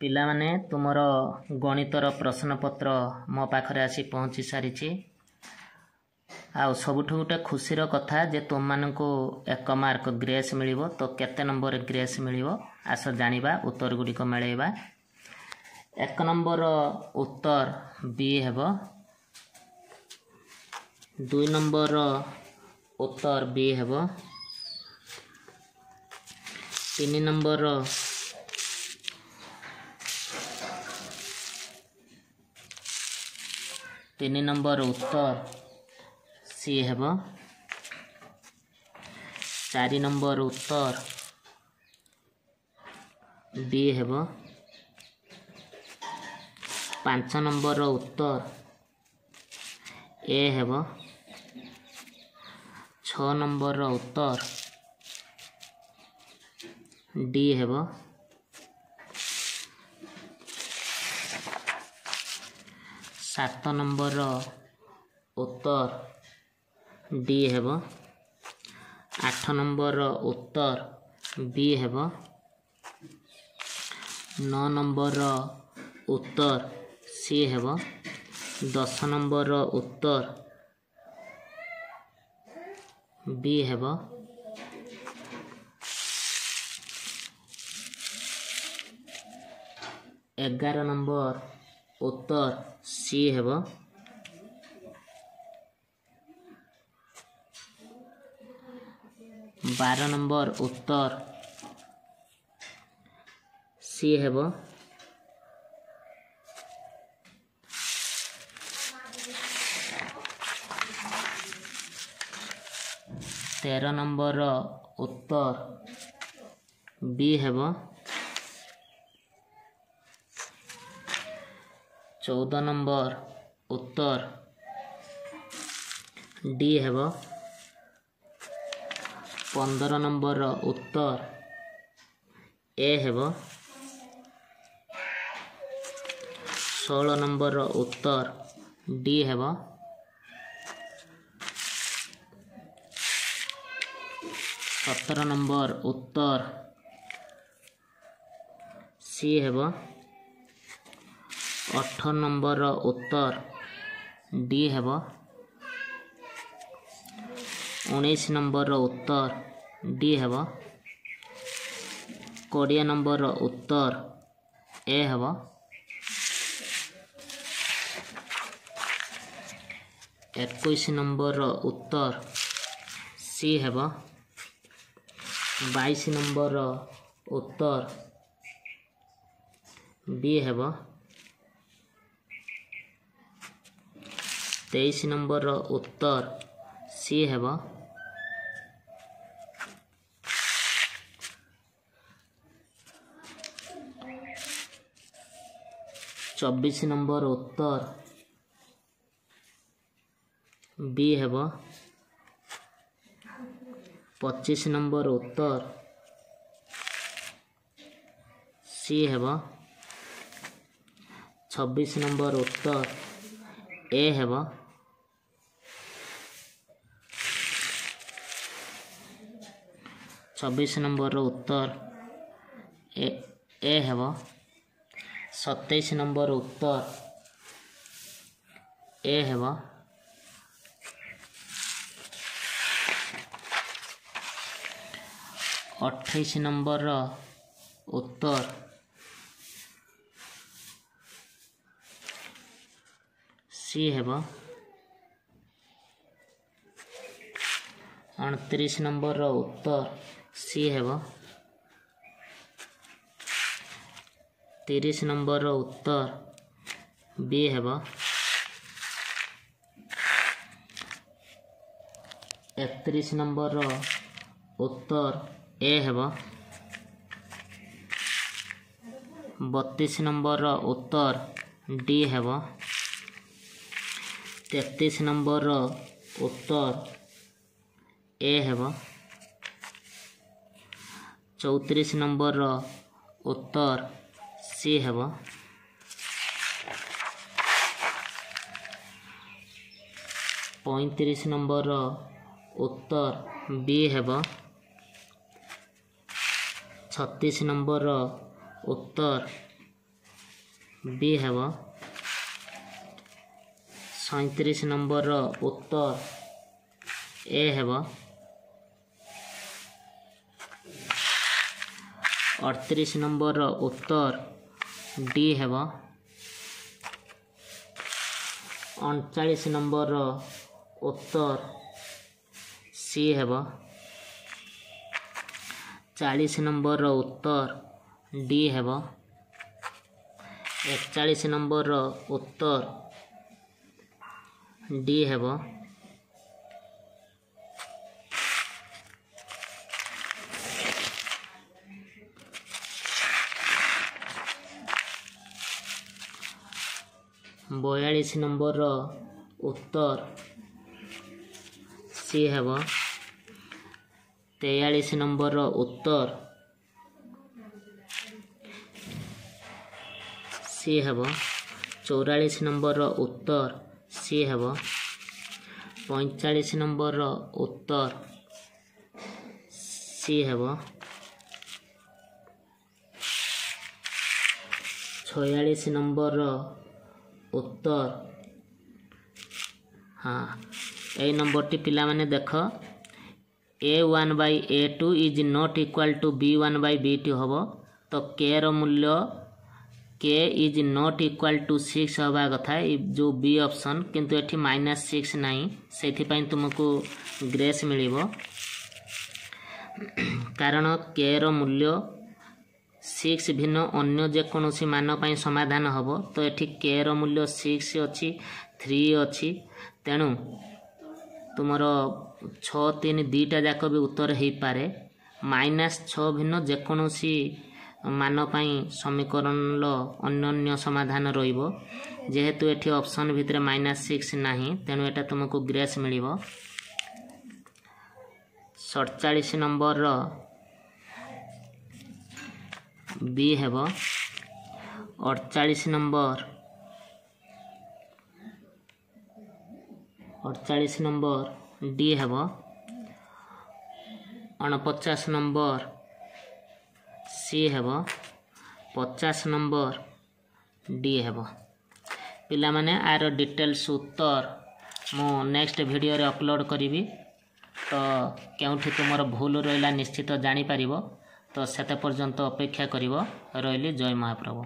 ପିଲାମାନେ ତୁମର ଗଣିତର ପ୍ରଶ୍ନପତ୍ର ମୋ ପାଖରେ ଆସି ପହଞ୍ଚି ସାରିଛି। ଆଉ ସବୁଠୁ ଗୋଟେ ଖୁସିର କଥା ଯେ ତୁମମାନଙ୍କୁ 1 ମାର୍କ ଗ୍ରେସ୍ ମିଳିବ। ତ କେତେ ନମ୍ବର ଗ୍ରେସ୍ ମିଳିବ ଆସ ଜାଣିବା, ଉତ୍ତର ଗୁଡ଼ିକ ମିଳେଇବା। 1 ନମ୍ବର ଉତ୍ତର ବି ହେବ, 2 ନମ୍ବର ଉତ୍ତର ବି ହେବ, 3 ନମ୍ବର ଉତ୍ତର ସି ହେବ, 4 ନମ୍ବର ଉତ୍ତର ବି ହେବ, 5 ନମ୍ବର ଉତ୍ତର ଏ ହେବ, 6 ନମ୍ବର ଉତ୍ତର ଡି ହେବ, 7 ନମ୍ବର ଉତ୍ତର ଡି ହେବ, 8 ନମ୍ବର ଉତ୍ତର ବି ହେବ, 9 ନମ୍ବର ଉତ୍ତର ସି ହେବ, 10 ନମ୍ବର ଉତ୍ତର ବି ହେବ, 11 ନମ୍ବର ଉତ୍ତର ସି ହେବ, 12 ନମ୍ବର ଉତ୍ତର ସି ହେବ, 13 ନମ୍ବର ଉତ୍ତର ବି ହେବ, 14 ନମ୍ବର ଉତ୍ତର ଡି ହେବ, 15 ନମ୍ବର ଉତ୍ତର ଏ ହେବ, 16 ନମ୍ବର ଉତ୍ତର ଡି ହେବ, 17 ନମ୍ବର ଉତ୍ତର ସି ହେବ, 18 ନମ୍ବର ଉତ୍ତର ଡି ହେବ, 19 ନମ୍ବର ଉତ୍ତର ଡି ହେବ, 20 ନମ୍ବର ଉତ୍ତର ଏ ହେବ, 21 ନମ୍ବର ଉତ୍ତର ସି ହେବ, 22 ନମ୍ବର ଉତ୍ତର ବି ହେବ, 23 ନମ୍ବର ଉତ୍ତର ସି ହେବ, 24 ନମ୍ବର ଉତ୍ତର ବି ହେବ, 25 ନମ୍ବର ଉତ୍ତର ସି ହେବ, 26 ନମ୍ବର ଉତ୍ତର ଏ ହେବ, 26 ନମ୍ବର ଉତ୍ତର ଏ ହେବ, 27 ନମ୍ବର ଉତ୍ତର ଏ ହେବ, 28 ନମ୍ବର ଉତ୍ତର ସି ହେବ, 29 ନମ୍ବର ଉତ୍ତର ସି ହେବ, 30 ନମ୍ବର ଉତ୍ତର ବି ହେବ, 31 ନମ୍ବର ଉତ୍ତର ଏ ହେବ, 32 ନମ୍ବର ଉତ୍ତର ଡି ହେବ, 33 ନମ୍ବର ଉତ୍ତର ଏ ହେବ, 34 ନମ୍ବର ଉତ୍ତର ସି ହେବ, 35 ନମ୍ବର ଉତ୍ତର ବି ହେବ, 36 ନମ୍ବର ଉତ୍ତର बी हेब 37 नंबर उत्तर ए हेब 38 नंबर उत्तर डी हेब 39 नंबर उत्तर सी हेब 40 नंबर उत्तर डी हेब 41 नंबर उत्तर डी हेब 42 नंबर उत्तर सी हेब 43 नंबर उत्तर सी हेब 44 नंबर उत्तर सी हेब 45 नंबर उत्तर सी हेब 46 नंबर उत्तर हाँ यही नंबर टी पिला माने देख A1/A2 is not equal to B1/B2 हम तो के रो मूल्य के इज नॉट इक्वल टू 6 हवा कथा जो बी ऑप्शन किंतु एठी -6 नहीं से तुमको ग्रेस मिलिबो कारण के रो मूल्य 6 भिन्न अन्य जेकोसी मान पाई समाधान हम तो एठी के रो मूल्य 6 अच्छी 3 अच्छी तेणु तुमर 6 3 2टा जाक भी उत्तर हो पारे -6 भिन्न जेकोसी मान पाई समीकरण अन्य समाधान रहिबो जेहेतु एठी ऑप्शन भितर -6 नहीं तेणु एटा तुमको ग्रेस मिलिबो 47 नंबर बी हेब 48 नंबर डी हेब 49 नंबर सी हेब 50 नंबर डी हेब पिला माने आर डिटेल्स उत्तर मु नेक्स्ट वीडियो रे अपलोड करी तो केउठी तुमर भूल रहिला निश्चित जानी पारिबो तो सेते पर्यंत अपेक्षा करिवो रहिली जय महाप्रभु।